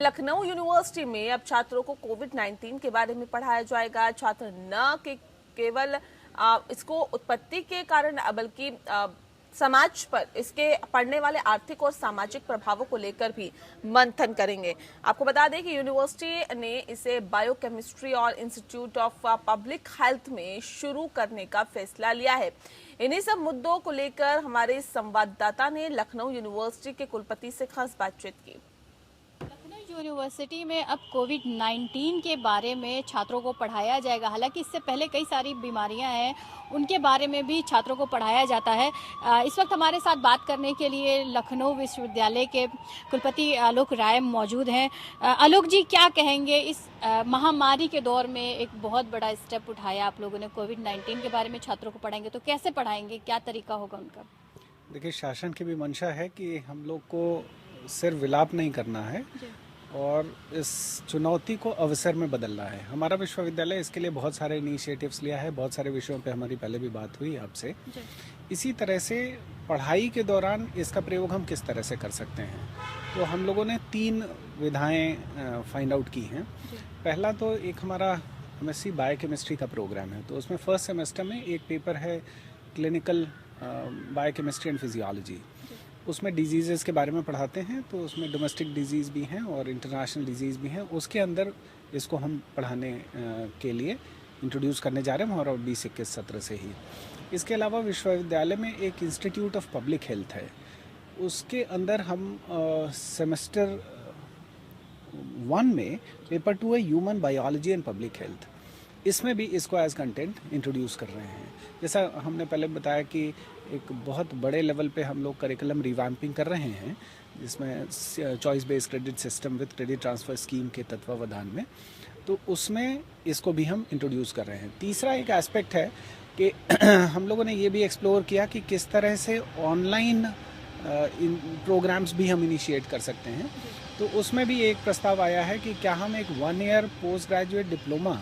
Lucknow university में अब छात्रों को कोविड-19 के बारे में पढ़ाया जाएगा। छात्र न केवल इसको उत्पत्ति के कारण बल्कि समाज पर इसके पड़ने वाले आर्थिक और सामाजिक प्रभावों को लेकर भी मंथन करेंगे। आपको बता दें कि यूनिवर्सिटी ने इसे बायोकेमिस्ट्री और इंस्टीट्यूट ऑफ पब्लिक हेल्थ में शुरू करने का फैसला लिया है। इन्हीं सब मुद्दों को लेकर हमारे संवाददाता ने लखनऊ यूनिवर्सिटी के कुलपति से खास बातचीत की। यूनिवर्सिटी में अब कोविड-19 के बारे में छात्रों को पढ़ाया जाएगा। हालांकि इससे पहले कई सारी बीमारियां हैं, उनके बारे में भी छात्रों को पढ़ाया जाता है। इस वक्त हमारे साथ बात करने के लिए लखनऊ विश्वविद्यालय के कुलपति आलोक राय मौजूद हैं। आलोक जी, क्या कहेंगे, इस महामारी के दौर में एक बहुत बड़ा स्टेप उठाया आप लोगों ने, कोविड-19 के बारे में छात्रों को पढ़ाएंगे, तो कैसे पढ़ाएंगे, क्या तरीका होगा उनका? देखिए, शासन की भी मंशा है कि हम लोग को सिर्फ विलाप नहीं करना है और इस चुनौती को अवसर में बदलना है। हमारा विश्वविद्यालय इसके लिए बहुत सारे इनिशिएटिव्स लिया है, बहुत सारे विषयों पे हमारी पहले भी बात हुई आपसे। इसी तरह से पढ़ाई के दौरान इसका प्रयोग हम किस तरह से कर सकते हैं, तो हम लोगों ने 3 विधाएं फाइंड आउट की हैं। पहला तो एक हमारा एमएससी बायोकेमिस्ट्री का प्रोग्राम है, तो उसमें फर्स्ट सेमेस्टर में एक पेपर है क्लिनिकल बायोकेमिस्ट्री एंड फिजियोलॉजी। उसमें डिजीज़ के बारे में पढ़ाते हैं, तो उसमें डोमेस्टिक डिजीज़ भी हैं और इंटरनेशनल डिजीज़ भी हैं। उसके अंदर इसको हम पढ़ाने के लिए इंट्रोड्यूस करने जा रहे हैं हमारा 20-21 सत्र से ही। इसके अलावा विश्वविद्यालय में एक इंस्टीट्यूट ऑफ पब्लिक हेल्थ है, उसके अंदर हम सेमेस्टर 1 में पेपर 2 है human biology and public health, इसमें भी इसको एज कंटेंट इंट्रोड्यूस कर रहे हैं। जैसा हमने पहले बताया कि एक बहुत बड़े लेवल पे हम लोग करिकुलम रिवैम्पिंग कर रहे हैं, जिसमें choice based credit system with credit transfer scheme के तत्वावधान में, तो उसमें इसको भी हम इंट्रोड्यूस कर रहे हैं। तीसरा एक एस्पेक्ट है कि हम लोगों ने ये भी एक्सप्लोर किया कि किस तरह से ऑनलाइन प्रोग्राम्स भी हम इनिशिएट कर सकते हैं। तो उसमें भी एक प्रस्ताव आया है कि क्या हम एक 1 ईयर पोस्ट ग्रेजुएट डिप्लोमा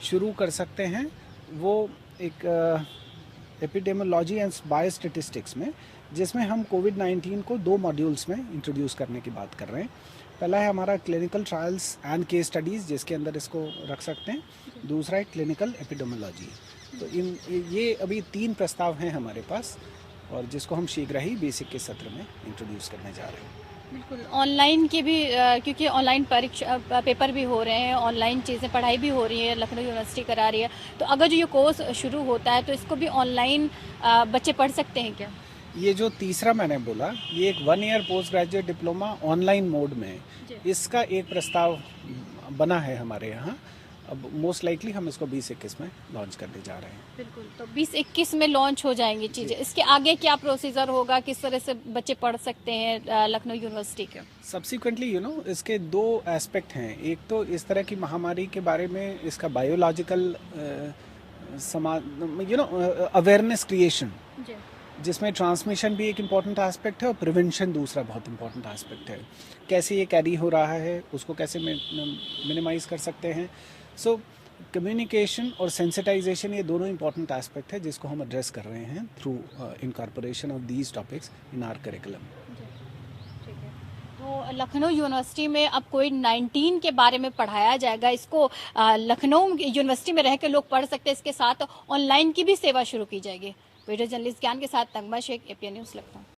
शुरू कर सकते हैं, वो एक एपिडेमियोलॉजी एंड बायोस्टैटिस्टिक्स में, जिसमें हम कोविड-19 को 2 मॉड्यूल्स में इंट्रोड्यूस करने की बात कर रहे हैं। पहला है हमारा clinical trials and case studies, जिसके अंदर इसको रख सकते हैं। दूसरा है क्लिनिकल एपिडेमियोलॉजी। तो ये अभी 3 प्रस्ताव हैं हमारे पास, और जिसको हम शीघ्र ही बेसिक के सत्र में इंट्रोड्यूस करने जा रहे हैं। बिल्कुल, ऑनलाइन की भी क्योंकि ऑनलाइन परीक्षा पेपर भी हो रहे हैं, ऑनलाइन चीज़ें पढ़ाई भी हो रही है, लखनऊ यूनिवर्सिटी करा रही है, तो अगर जो ये कोर्स शुरू होता है तो इसको भी ऑनलाइन बच्चे पढ़ सकते हैं क्या? ये जो तीसरा मैंने बोला, ये एक 1 year post graduate diploma online mode में, इसका एक प्रस्ताव बना है हमारे यहाँ। अब मोस्ट लाइकली हम इसको 20-21 में लॉन्च करने जा रहे हैं। बिल्कुल, तो 20-21 में लॉन्च हो जाएंगी चीज़ें। इसके आगे क्या प्रोसीजर होगा, किस तरह से बच्चे पढ़ सकते हैं लखनऊ यूनिवर्सिटी के? सब्सिक्वेंटली इसके 2 एस्पेक्ट हैं। एक तो इस तरह की महामारी के बारे में इसका बायोलॉजिकल अवेयरनेस क्रिएशन, जिसमें ट्रांसमिशन भी एक इम्पॉर्टेंट एस्पेक्ट है और प्रिवेंशन दूसरा बहुत इम्पॉर्टेंट एस्पेक्ट है। कैसे ये कैरी हो रहा है, उसको कैसे मिनिमाइज कर सकते हैं। सो कम्युनिकेशन और सेंसिटाइजेशन, ये दोनों इम्पॉर्टेंट एस्पेक्ट है, जिसको हम एड्रेस कर रहे हैं through incorporation of these topics in our curriculum. तो लखनऊ यूनिवर्सिटी में अब कोविड-19 के बारे में पढ़ाया जाएगा। इसको लखनऊ यूनिवर्सिटी में रह के लोग पढ़ सकते हैं, इसके साथ ऑनलाइन की भी सेवा शुरू की जाएगी। वीडियो जर्नलिस्ट ज्ञान के साथ नगमा शेख, एपीएन न्यूज़, लखनऊ।